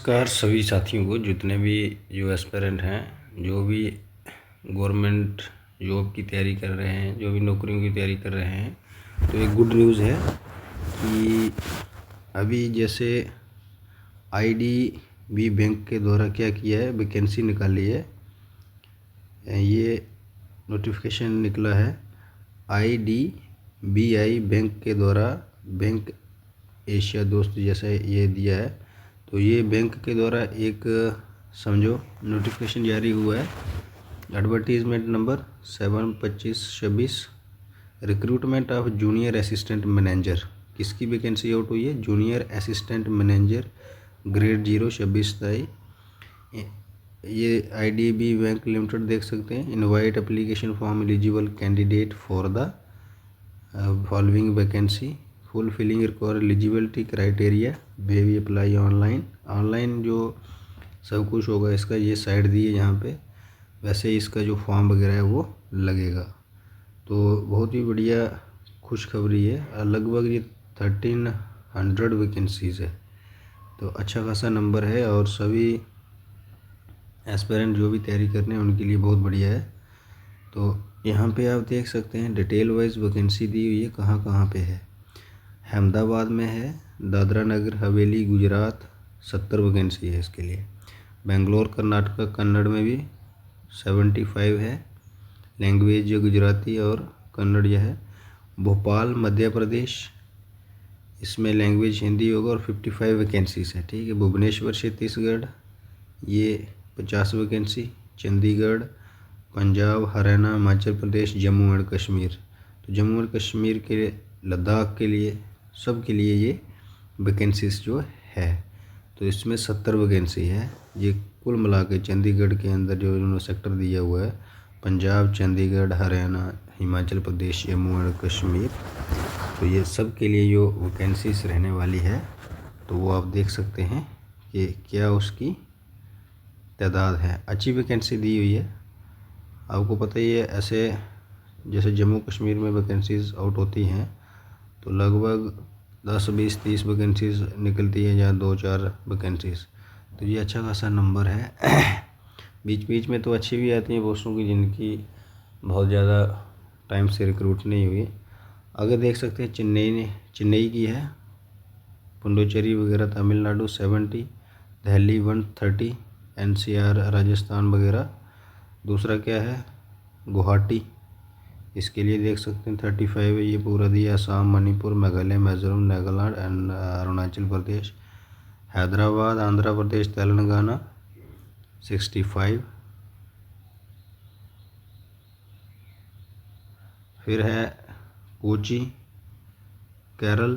नमस्कार सभी साथियों को, जितने भी जो एस्पिरेंट हैं, जो भी गवर्नमेंट जॉब की तैयारी कर रहे हैं, जो भी नौकरियों की तैयारी कर रहे हैं, तो एक गुड न्यूज़ है कि अभी जैसे आईडीबी बैंक के द्वारा क्या किया है, वैकेंसी निकाली है। ये नोटिफिकेशन निकला है आईडीबीआई बैंक के द्वारा, बैंक एशिया दोस्त जैसा ये दिया है। तो ये बैंक के द्वारा एक समझो नोटिफिकेशन जारी हुआ है। Advertisement number 7/25/26, recruitment of junior assistant manager. किसकी वैकेंसी आउट हुई है? Junior assistant manager grade 0 26/27। ये आईडीबी बैंक लिमिटेड देख सकते हैं। Invite application form eligible candidate for the following vacancy fulfilling require eligibility criteria वे भी अप्लाई ऑनलाइन जो सब कुछ होगा इसका, ये साइट दी है यहाँ पे। वैसे इसका जो फॉर्म वगैरह है वो लगेगा। तो बहुत ही बढ़िया खुशखबरी है। लगभग ये 1300 वैकेंसीज़ है, तो अच्छा खासा नंबर है। और सभी एस्पिरेंट जो भी तैयारी कर रहे हैं उनके लिए बहुत बढ़िया है। तो यहाँ पे आप देख सकते हैं डिटेल वाइज वैकेंसी दी हुई है, कहाँ कहाँ पे है। अहमदाबाद में है, दादरा नगर हवेली गुजरात 70 वैकेंसी है इसके लिए। बेंगलोर कर्नाटका कन्नड़ में भी 75 है, लैंग्वेज जो गुजराती और कन्नड़ यह है। भोपाल मध्य प्रदेश, इसमें लैंग्वेज हिंदी होगा और 55 वैकेंसीज है, ठीक है। भुवनेश्वर छत्तीसगढ़, ये 50 वैकेंसी। चंडीगढ़ पंजाब हरियाणा हिमाचल प्रदेश जम्मू एंड कश्मीर, तो जम्मू एंड कश्मीर के लद्दाख के लिए सब के लिए ये वैकेंसीज जो है। तो इसमें 70 वैकेंसी है। ये कुल मिला के चंडीगढ़ के अंदर जो इन्होंने सेक्टर दिया हुआ है, पंजाब चंडीगढ़ हरियाणा हिमाचल प्रदेश जम्मू एंड कश्मीर, तो ये सब के लिए जो वैकेंसीज रहने वाली है, तो वो आप देख सकते हैं कि क्या उसकी तादाद है। अच्छी वैकेंसी दी हुई है। आपको पता ही है, ऐसे जैसे जम्मू कश्मीर में वैकेंसीज आउट होती हैं तो लगभग 10 20 30 वैकेंसीज निकलती है या 2-4 वैकेंसीज, तो ये अच्छा खासा नंबर है। बीच बीच में तो अच्छी भी आती हैं पोस्टों की जिनकी बहुत ज़्यादा टाइम से रिक्रूट नहीं हुई। अगर देख सकते हैं चेन्नई की है, पुडुचेरी वगैरह तमिलनाडु 70, दिल्ली 130, एनसीआर राजस्थान वगैरह। दूसरा क्या है, गुवाहाटी, इसके लिए देख सकते हैं 35 है, ये पूरा दिया। असम मणिपुर मेघालय मिजोरम नागालैंड एंड अरुणाचल प्रदेश। हैदराबाद आंध्र प्रदेश तेलंगाना 65। फिर है कोची केरल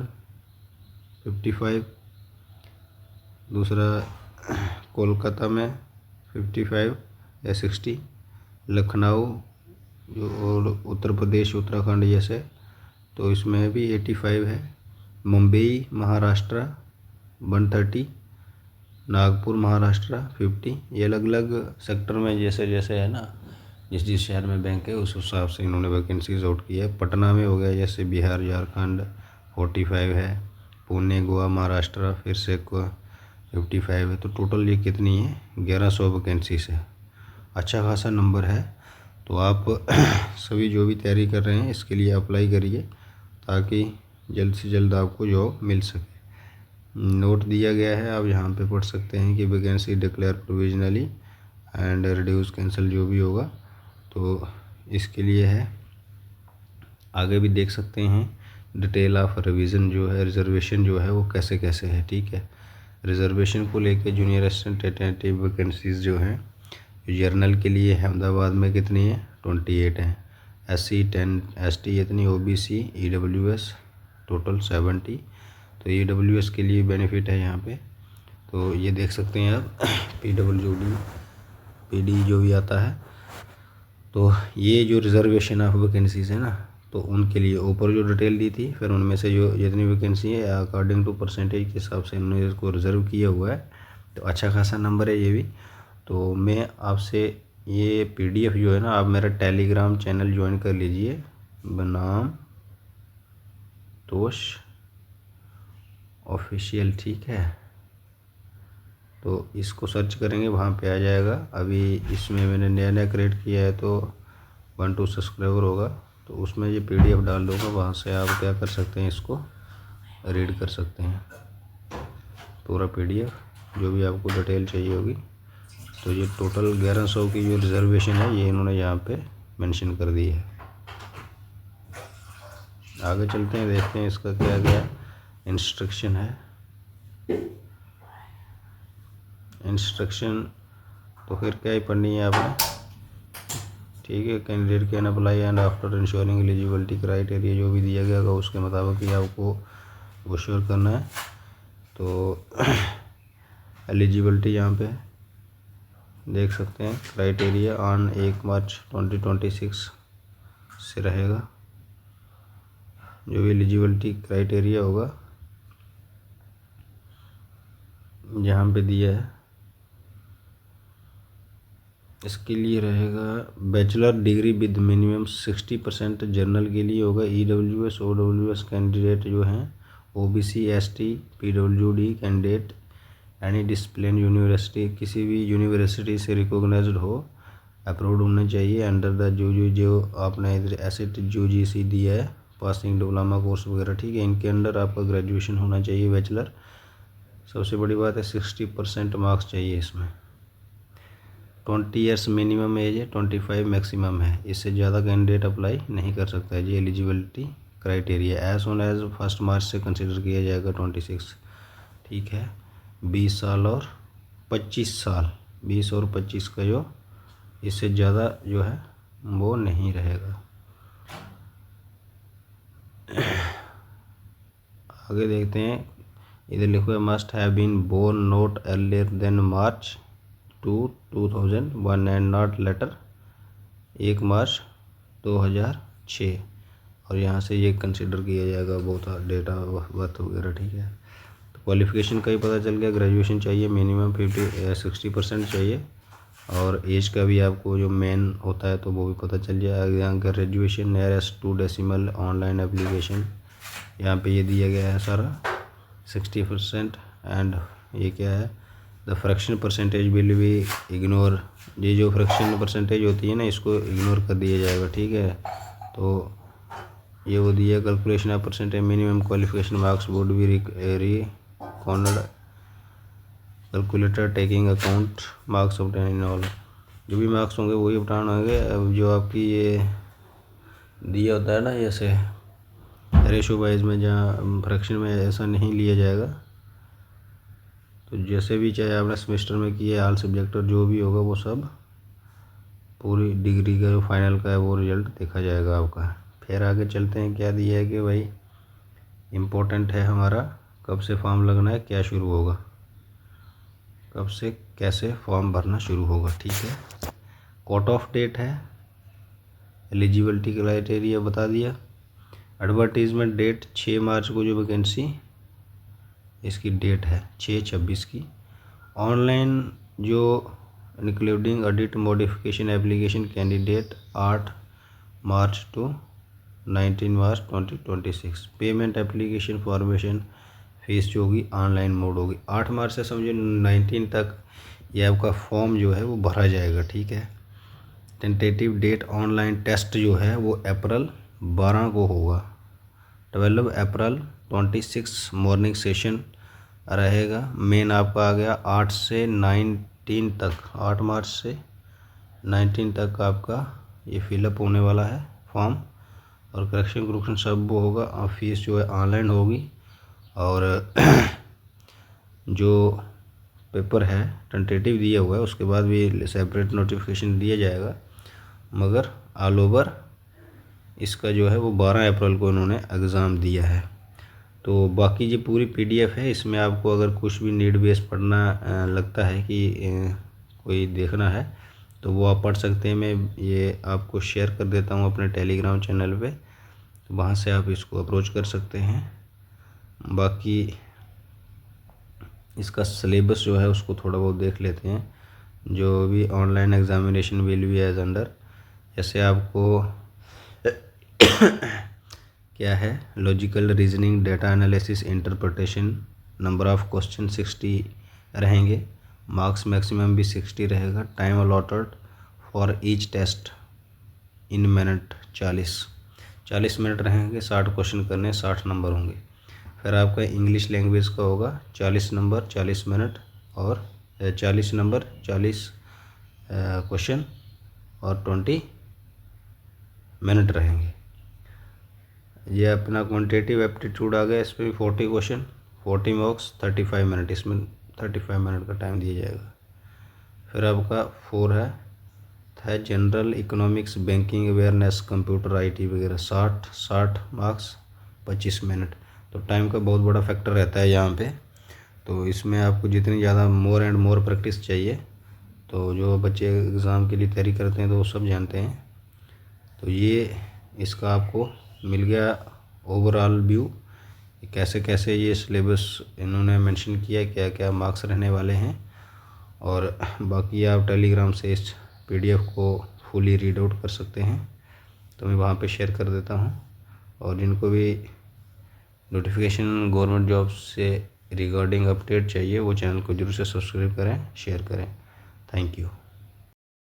55। दूसरा कोलकाता में 55 या 60। लखनऊ जो और उत्तर प्रदेश उत्तराखंड जैसे, तो इसमें भी 85 है। मुंबई महाराष्ट्र 130, नागपुर महाराष्ट्र 50। ये अलग अलग सेक्टर में जैसे जैसे है ना, जिस जिस शहर में बैंक है उस हिसाब से इन्होंने वैकेंसीज आउट की है। पटना में हो गया जैसे बिहार झारखंड 45 है। पुणे गोवा महाराष्ट्र फिर से 55 है। तो टोटल ये कितनी है, 1100 वैकेंसीज है। अच्छा खासा नंबर है। तो आप सभी जो भी तैयारी कर रहे हैं इसके लिए अप्लाई करिए ताकि जल्द से जल्द आपको जॉब मिल सके। नोट दिया गया है, आप यहाँ पे पढ़ सकते हैं कि vacancy declare provisionally and reduce cancel जो भी होगा, तो इसके लिए है। आगे भी देख सकते हैं डिटेल ऑफ रिवीजन जो है, रिजर्वेशन जो है वो कैसे कैसे है, ठीक है। रिजर्वेशन को लेके जूनियर असिस्टेंट टेंटेटिव वैकेंसीज जो हैं, जर्नल के लिए अहमदाबाद में कितनी है 28 है। SC 10 ST इतनी, OBC EWS टोटल 70। तो EWS के लिए बेनिफिट है यहाँ पे, तो ये देख सकते हैं आप। PWD PD जो भी आता है, तो ये जो रिजर्वेशन ऑफ वैकेंसीज है ना, तो उनके लिए ऊपर जो डिटेल दी थी, फिर उनमें से जो जितनी वैकेंसी है अकॉर्डिंग टू परसेंटेज के हिसाब से उन्होंने इसको रिज़र्व किया हुआ है। तो अच्छा खासा नंबर है ये भी। तो मैं आपसे ये PDF जो है ना, आप मेरा टेलीग्राम चैनल ज्वाइन कर लीजिए, बनाम तोश ऑफिशियल, ठीक है। तो इसको सर्च करेंगे, वहाँ पे आ जाएगा। अभी इसमें मैंने नया नया क्रिएट किया है तो 1-2 सब्सक्राइबर होगा, तो उसमें ये PDF डाल दूँगा। वहाँ से आप क्या कर सकते हैं, इसको रीड कर सकते हैं पूरा PDF, जो भी आपको डिटेल चाहिए होगी। तो ये टोटल 1100 की जो रिजर्वेशन है ये इन्होंने यहाँ पे मेंशन कर दी है। आगे चलते हैं, देखते हैं इसका क्या क्या इंस्ट्रक्शन है। इंस्ट्रक्शन तो फिर क्या ही पढ़नी है आपने, ठीक है। Candidate can apply and after ensuring eligibility criteria, जो भी दिया गया होगा उसके मुताबिक ही आपको वो श्योर करना है। तो एलिजिबिलिटी यहाँ पे देख सकते हैं, क्राइटेरिया ऑन 1 मार्च 2026 से रहेगा। जो भी एलिजिबिलिटी क्राइटेरिया होगा यहाँ पे दिया है, इसके लिए रहेगा bachelor degree with minimum 60% general के लिए होगा। EWS OWS कैंडिडेट जो हैं, OBC ST PWD candidate any discipline university, किसी भी यूनिवर्सिटी से रिकॉग्नाइज्ड हो, अप्रूव्ड होना चाहिए अंडर द जो आपने इधर एसिड UGC दिया है, पासिंग डिप्लोमा कोर्स वगैरह, ठीक है। इनके अंडर आपका ग्रेजुएशन होना चाहिए बैचलर। सबसे बड़ी बात है 60% मार्क्स चाहिए इसमें। 20 ईयर्स मिनिमम एज है, 25 मैक्सिमम है, इससे ज़्यादा कैंडिडेट अप्लाई नहीं कर सकता है। ये eligibility criteria as soon as 1 मार्च से कंसिडर किया जाएगा 26, ठीक है। 20 साल और 25 साल, 20 और 25 का जो, इससे ज़्यादा जो है वो नहीं रहेगा। आगे देखते हैं, इधर लिखो है must have been born not earlier than March 2001 and not later 1 March 2006, और यहाँ से ये कंसिडर किया जाएगा बहुत डेटा बर्थ वगैरह, ठीक है। तो क्वालिफ़िकेशन का ही पता चल गया, ग्रेजुएशन चाहिए मिनिमम 60% चाहिए, और एज का भी आपको जो मेन होता है तो वो भी पता चल जाएगा। Graduation nearest 2 decimal online application, यहाँ पे ये दिया गया है सारा 60%। एंड ये क्या है, the fraction percentage will be ignore, ये जो फ्रैक्शन परसेंटेज होती है ना, इसको इग्नोर कर दिया जाएगा, ठीक है। तो ये वो दिया calculation of percentage minimum qualification marks would be recorded calculator taking account marks obtain in all, जो भी मार्क्स होंगे वही ऑब्टेन होंगे। अब जो आपकी ये दिया होता है ना, ऐसे रेशो वाइज में, जहाँ फ्रैक्शन में ऐसा नहीं लिया जाएगा। तो जैसे भी चाहे आपने सेमेस्टर में किया, ऑल सब्जेक्ट जो भी होगा वो सब पूरी डिग्री का जो फाइनल का है वो रिजल्ट देखा जाएगा आपका। फिर आगे चलते हैं, क्या दिया है कि भाई इम्पोर्टेंट है हमारा, कब से फॉर्म लगना है, क्या शुरू होगा, कब से कैसे फॉर्म भरना शुरू होगा, ठीक है। कट ऑफ डेट है, एलिजिबिलिटी क्राइटेरिया बता दिया। एडवर्टीज़मेंट डेट 6 मार्च को जो वैकेंसी, इसकी डेट है 6/26 की। ऑनलाइन जो including edit modification application candidate 8 March two 19 मार्च 2026। पेमेंट एप्लीकेशन फॉर्मेशन फीस जो होगी ऑनलाइन मोड होगी। 8 मार्च से समझो 19 तक ये आपका फॉर्म जो है वो भरा जाएगा, ठीक है। टेंटेटिव डेट ऑनलाइन टेस्ट जो है वो अप्रैल 12 को होगा। 12 अप्रैल 26 मॉर्निंग सेशन रहेगा। मेन आपका आ गया 8 से 19 तक, 8 मार्च से 19 तक आपका ये फिलअप होने वाला है फॉर्म, और करेक्शन सब वो होगा। और फीस जो है ऑनलाइन होगी, और जो पेपर है टेंटेटिव दिया हुआ है उसके बाद भी सेपरेट नोटिफिकेशन दिया जाएगा, मगर ऑल ओवर इसका जो है वो 12 अप्रैल को उन्होंने एग्ज़ाम दिया है। तो बाकी जो पूरी PDF है, इसमें आपको अगर कुछ भी नीड बेस पढ़ना लगता है कि कोई देखना है तो वो आप पढ़ सकते हैं। मैं ये आपको शेयर कर देता हूँ अपने टेलीग्राम चैनल पे, तो वहाँ से आप इसको अप्रोच कर सकते हैं। बाकी इसका सिलेबस जो है उसको थोड़ा बहुत देख लेते हैं। जो भी online examination will be as under, जैसे आपको क्या है, logical reasoning, data analysis, interpretation, number of question 60 रहेंगे, मार्क्स मैक्सिमम भी 60 रहेगा। Time allotted for each test in minute 40 minute रहेंगे। 60 क्वेश्चन करने, 60 नंबर होंगे। फिर आपका इंग्लिश लैंग्वेज का होगा 40 नंबर 40 मिनट और 40 नंबर 40 क्वेश्चन और 20 मिनट रहेंगे। ये अपना क्वांटिटेटिव एप्टीट्यूड आ गया। इसमें भी 40 क्वेश्चन 40 मार्क्स 35 मिनट, इसमें 35 मिनट का टाइम दिया जाएगा। फिर आपका 4 है general economics, banking awareness, computer IT वगैरह, 60 मार्क्स 25 मिनट। तो टाइम का बहुत बड़ा फैक्टर रहता है यहाँ पे। तो इसमें आपको जितनी ज़्यादा मोर एंड मोर प्रैक्टिस चाहिए। तो जो बच्चे एग्ज़ाम के लिए तैयारी करते हैं तो वो सब जानते हैं। तो ये इसका आपको मिल गया ओवरऑल व्यू, कैसे कैसे ये सिलेबस इन्होंने मेंशन किया, क्या क्या मार्क्स रहने वाले हैं। और बाकी आप टेलीग्राम से इस पीडीएफ को फुली रीड आउट कर सकते हैं। तो मैं वहाँ पे शेयर कर देता हूँ। और जिनको भी नोटिफिकेशन गवर्नमेंट जॉब से रिगार्डिंग अपडेट चाहिए वो चैनल को जरूर से सब्सक्राइब करें, शेयर करें। Thank you.